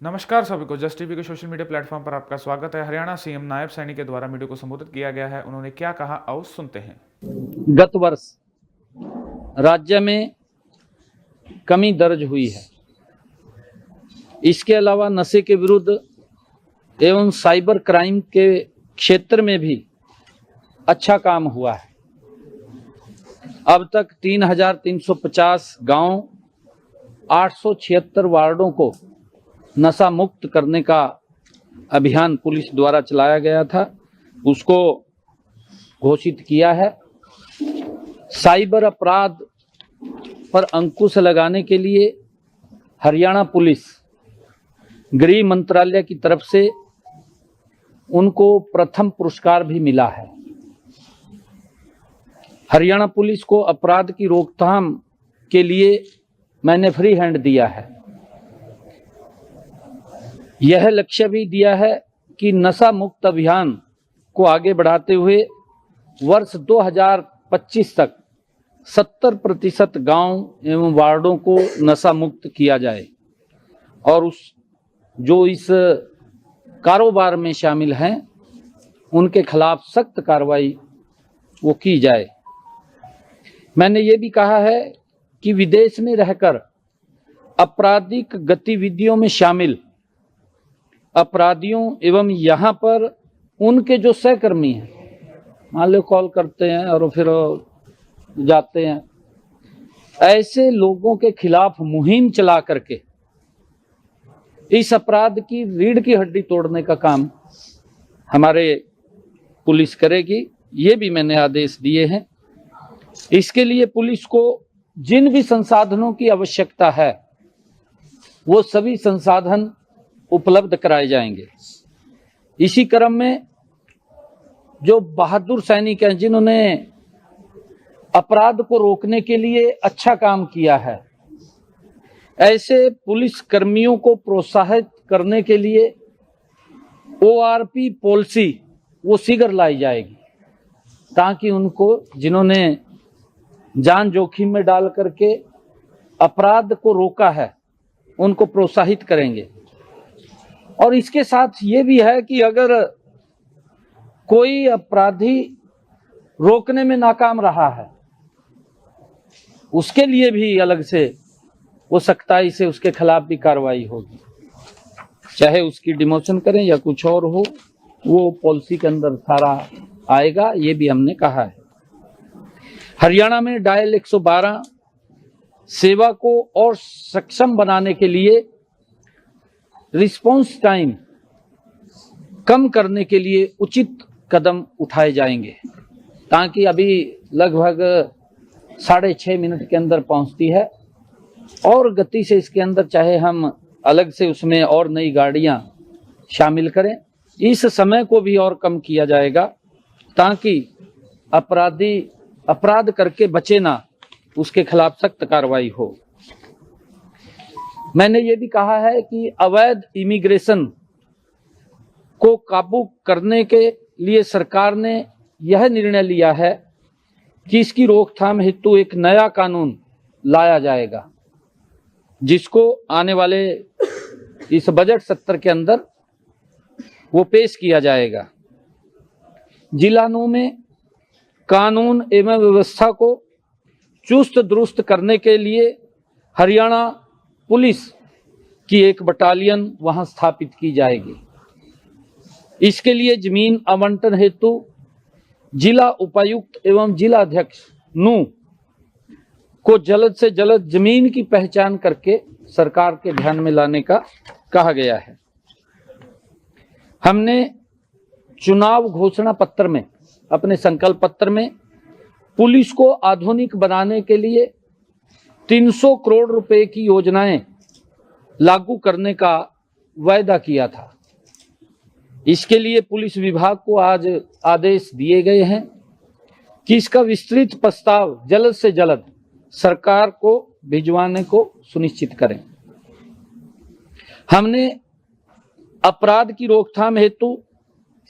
नमस्कार सभी को, जस्ट टीवी के सोशल मीडिया प्लेटफॉर्म पर आपका स्वागत है। हरियाणा सीएम नायब सैनी के द्वारा मीडिया को संबोधित किया गया है। उन्होंने क्या कहा, आओ सुनते हैं। गत वर्ष राज्य में कमी दर्ज हुई है। इसके अलावा नशे के विरुद्ध एवं साइबर क्राइम के क्षेत्र में भी अच्छा काम हुआ है। अब तक 3,350 गांव, 876 वार्डों को नशा मुक्त करने का अभियान पुलिस द्वारा चलाया गया था, उसको घोषित किया है। साइबर अपराध पर अंकुश लगाने के लिए हरियाणा पुलिस गृह मंत्रालय की तरफ से उनको प्रथम पुरस्कार भी मिला है। हरियाणा पुलिस को अपराध की रोकथाम के लिए मैंने फ्री हैंड दिया है। यह लक्ष्य भी दिया है कि नशा मुक्त अभियान को आगे बढ़ाते हुए वर्ष 2025 तक 70% गांव एवं वार्डों को नशा मुक्त किया जाए और जो इस कारोबार में शामिल हैं उनके खिलाफ सख्त कार्रवाई वो की जाए। मैंने ये भी कहा है कि विदेश में रहकर आपराधिक गतिविधियों में शामिल अपराधियों एवं यहाँ पर उनके जो सहकर्मी हैं, मान लो कॉल करते हैं और फिर जाते हैं, ऐसे लोगों के खिलाफ मुहिम चला करके इस अपराध की रीढ़ की हड्डी तोड़ने का काम हमारे पुलिस करेगी। ये भी मैंने आदेश दिए हैं। इसके लिए पुलिस को जिन भी संसाधनों की आवश्यकता है वो सभी संसाधन उपलब्ध कराए जाएंगे। इसी क्रम में जो बहादुर सैनिक हैं जिन्होंने अपराध को रोकने के लिए अच्छा काम किया है, ऐसे पुलिस कर्मियों को प्रोत्साहित करने के लिए ORP पॉलिसी वो शीघ्र लाई जाएगी, ताकि उनको जिन्होंने जान जोखिम में डाल करके अपराध को रोका है उनको प्रोत्साहित करेंगे। और इसके साथ ये भी है कि अगर कोई अपराधी रोकने में नाकाम रहा है उसके लिए भी अलग से वो सख्ताई से उसके खिलाफ भी कार्रवाई होगी, चाहे उसकी डिमोशन करें या कुछ और हो, वो पॉलिसी के अंदर सारा आएगा। ये भी हमने कहा है। हरियाणा में डायल 112 सेवा को और सक्षम बनाने के लिए रिस्पांस टाइम कम करने के लिए उचित कदम उठाए जाएंगे, ताकि अभी लगभग 6.5 मिनट के अंदर पहुंचती है और गति से इसके अंदर चाहे हम अलग से उसमें और नई गाड़ियां शामिल करें, इस समय को भी और कम किया जाएगा, ताकि अपराधी अपराध करके बचे ना, उसके खिलाफ सख्त कार्रवाई हो। मैंने ये भी कहा है कि अवैध इमिग्रेशन को काबू करने के लिए सरकार ने यह निर्णय लिया है कि इसकी रोकथाम हेतु एक नया कानून लाया जाएगा, जिसको आने वाले इस बजट सत्र के अंदर वो पेश किया जाएगा। जिलों में कानून एवं व्यवस्था को चुस्त दुरुस्त करने के लिए हरियाणा पुलिस की एक बटालियन वहां स्थापित की जाएगी। इसके लिए जमीन आवंटन हेतु जिला उपायुक्त एवं जिला अध्यक्ष नू को जल्द से जल्द जमीन की पहचान करके सरकार के ध्यान में लाने का कहा गया है। हमने चुनाव घोषणा पत्र में, अपने संकल्प पत्र में, पुलिस को आधुनिक बनाने के लिए 300 करोड़ रुपए की योजनाएं लागू करने का वायदा किया था। इसके लिए पुलिस विभाग को आज आदेश दिए गए हैं कि इसका विस्तृत प्रस्ताव जल्द से जल्द सरकार को भिजवाने को सुनिश्चित करें। हमने अपराध की रोकथाम हेतु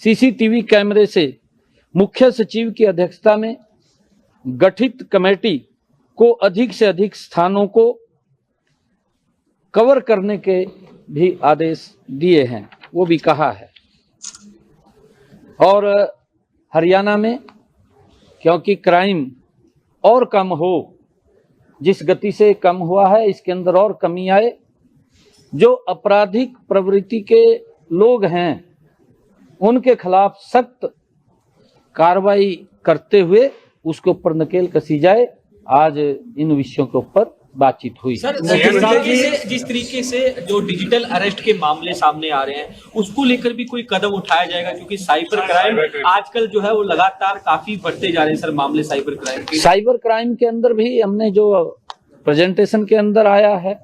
CCTV कैमरे से मुख्य सचिव की अध्यक्षता में गठित कमेटी को अधिक से अधिक स्थानों को कवर करने के भी आदेश दिए हैं, वो भी कहा है। और हरियाणा में क्योंकि क्राइम और कम हो, जिस गति से कम हुआ है इसके अंदर और कमी आए, जो आपराधिक प्रवृत्ति के लोग हैं उनके खिलाफ सख्त कार्रवाई करते हुए उसके ऊपर नकेल कसी जाए। आज इन विषयों के ऊपर बातचीत हुई। सर, जिस तरीके से जो डिजिटल अरेस्ट के मामले सामने आ रहे हैं उसको लेकर भी कोई कदम उठाया जाएगा, क्योंकि साइबर क्राइम आजकल जो है वो लगातार काफी बढ़ते जा रहे हैं सर मामले साइबर क्राइम के। साइबर क्राइम के अंदर भी हमने जो प्रेजेंटेशन के अंदर आया है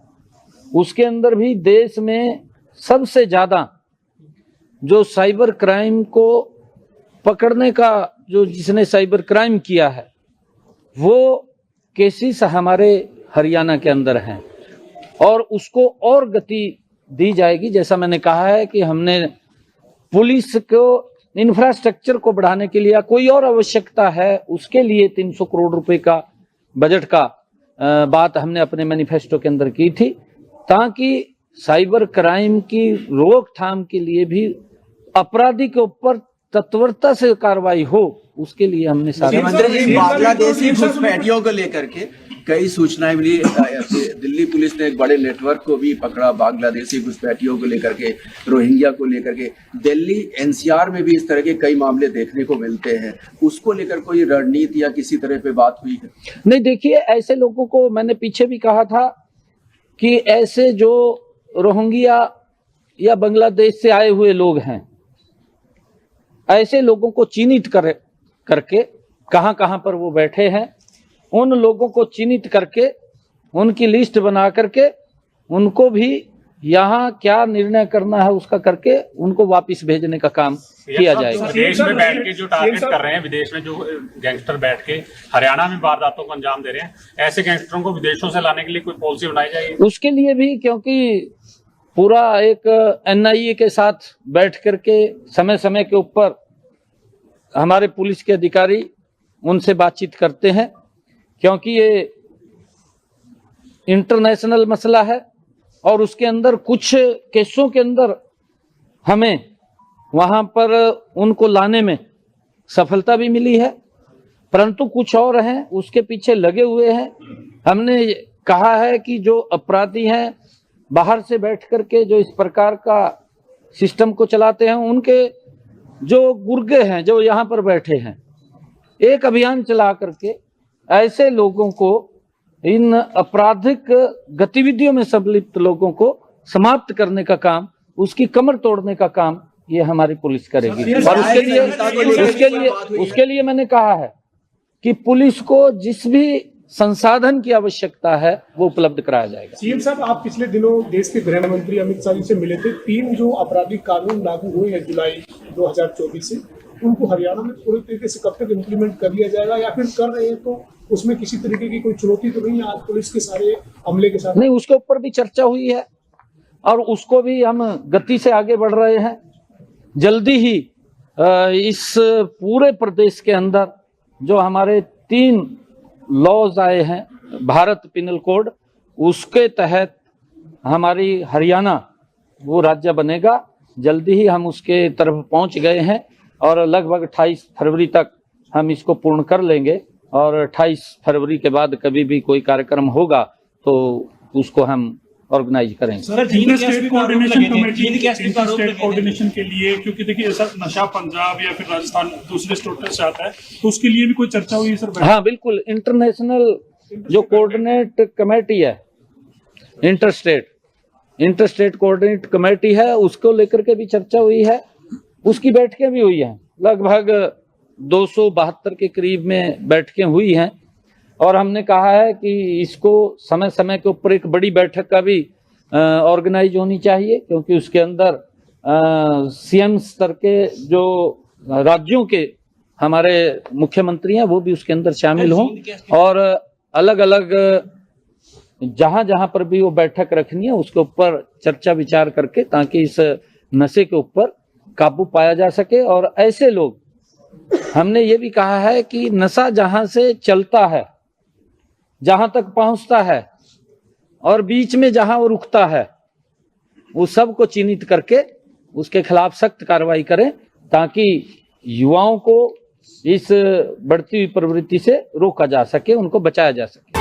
उसके अंदर भी देश में सबसे ज्यादा जो साइबर क्राइम को पकड़ने का जो जिसने साइबर क्राइम किया है वो केसेस हमारे हरियाणा के अंदर हैं और उसको और गति दी जाएगी। जैसा मैंने कहा है कि हमने पुलिस को इंफ्रास्ट्रक्चर को बढ़ाने के लिए कोई और आवश्यकता है उसके लिए 300 करोड़ रुपए का बजट का बात हमने अपने मैनिफेस्टो के अंदर की थी, ताकि साइबर क्राइम की रोकथाम के लिए भी अपराधी के ऊपर तत्परता से कार्रवाई हो, उसके लिए हमने बांग्लादेशी घुसपैठियों को लेकर के कई सूचनाएं मिली। दिल्ली पुलिस ने एक बड़े नेटवर्क को भी पकड़ा बांग्लादेशी घुसपैठियों को लेकर के, रोहिंग्या को लेकर के। दिल्ली एनसीआर में भी इस तरह के कई मामले देखने को मिलते हैं, उसको लेकर कोई रणनीति या किसी तरह पे बात हुई है? नहीं, देखिए ऐसे लोगों को मैंने पीछे भी कहा था कि ऐसे जो रोहिंग्या या बांग्लादेश से आए हुए लोग हैं ऐसे लोगों को चिन्हित करके कहां कहां पर वो बैठे हैं उन लोगों को चिन्हित करके उनकी लिस्ट बना करके उनको भी यहाँ क्या निर्णय करना है उसका करके उनको वापस भेजने का काम किया जाएगा। विदेश में बैठ के जो टारगेट कर रहे हैं, विदेश में जो गैंगस्टर बैठ के हरियाणा में वारदातों को अंजाम दे रहे हैं, ऐसे गैंगस्टरों को विदेशों से लाने के लिए कोई पॉलिसी बनाई जाएगी? उसके लिए भी क्योंकि पूरा एक एनआईए के साथ बैठ करके समय समय के ऊपर हमारे पुलिस के अधिकारी उनसे बातचीत करते हैं, क्योंकि ये इंटरनेशनल मसला है और उसके अंदर कुछ केसों के अंदर हमें वहां पर उनको लाने में सफलता भी मिली है, परंतु कुछ और हैं उसके पीछे लगे हुए हैं। हमने कहा है कि जो अपराधी हैं बाहर से बैठ करके जो इस प्रकार का सिस्टम को चलाते हैं उनके जो गुर्गे हैं जो यहाँ पर बैठे हैं, एक अभियान चला करके ऐसे लोगों को, इन आपराधिक गतिविधियों में संलिप्त लोगों को समाप्त करने का काम, उसकी कमर तोड़ने का काम ये हमारी पुलिस करेगी। और उसके लिए मैंने कहा है कि पुलिस को जिस भी संसाधन की आवश्यकता है वो उपलब्ध कराया जाएगा। सीएम साहब, आप पिछले दिनों देश के गृह मंत्री अमित शाह जी से मिले थे। 3 जो आपराधिक कानून लागू हुए हैं जुलाई 2024 से, उनको हरियाणा में पूरी तरीके से कब तक इम्प्लीमेंट कर लिया जाएगा, या फिर कर रहे हैं तो उसमें किसी तरीके की कोई चुनौती तो नहीं है आज पुलिस के सारे अमले के साथ? नहीं, उसके ऊपर भी चर्चा हुई है और उसको भी हम गति से आगे बढ़ रहे हैं। जल्दी ही इस पूरे प्रदेश के अंदर जो हमारे 3 लॉज आए हैं, भारत पिनल कोड, उसके तहत हमारी हरियाणा वो राज्य बनेगा। जल्दी ही हम उसके तरफ पहुंच गए हैं और लगभग 28 फरवरी तक हम इसको पूर्ण कर लेंगे और 28 फरवरी के बाद कभी भी कोई कार्यक्रम होगा तो उसको हम ऑर्गेनाइज करेंगे। Sir, inter-state coordination committee, inter-state coordination के लिए, क्योंकि देखिए ऐसा नशा पंजाब या फिर राजस्थान दूसरे स्टेट से आता है तो उसके लिए भी कोई चर्चा हुई है सर? हाँ बिल्कुल, इंटरनेशनल जो कोऑर्डिनेट कमेटी है, इंटरस्टेट कोऑर्डिनेट कमेटी है, उसको लेकर के भी चर्चा हुई है, उसकी बैठकें भी हुई हैं। लगभग 272 के करीब में बैठकें हुई हैं और हमने कहा है कि इसको समय समय के ऊपर एक बड़ी बैठक का भी ऑर्गेनाइज होनी चाहिए, क्योंकि उसके अंदर सीएम स्तर के जो राज्यों के हमारे मुख्यमंत्री हैं वो भी उसके अंदर शामिल हों और अलग अलग जहां जहां पर भी वो बैठक रखनी है उसके ऊपर चर्चा विचार करके, ताकि इस नशे के ऊपर काबू पाया जा सके। और ऐसे लोग, हमने ये भी कहा है कि नशा जहां से चलता है, जहां तक पहुंचता है, और बीच में जहां वो रुकता है वो सब को चिन्हित करके उसके खिलाफ सख्त कार्रवाई करें, ताकि युवाओं को इस बढ़ती हुई प्रवृत्ति से रोका जा सके, उनको बचाया जा सके।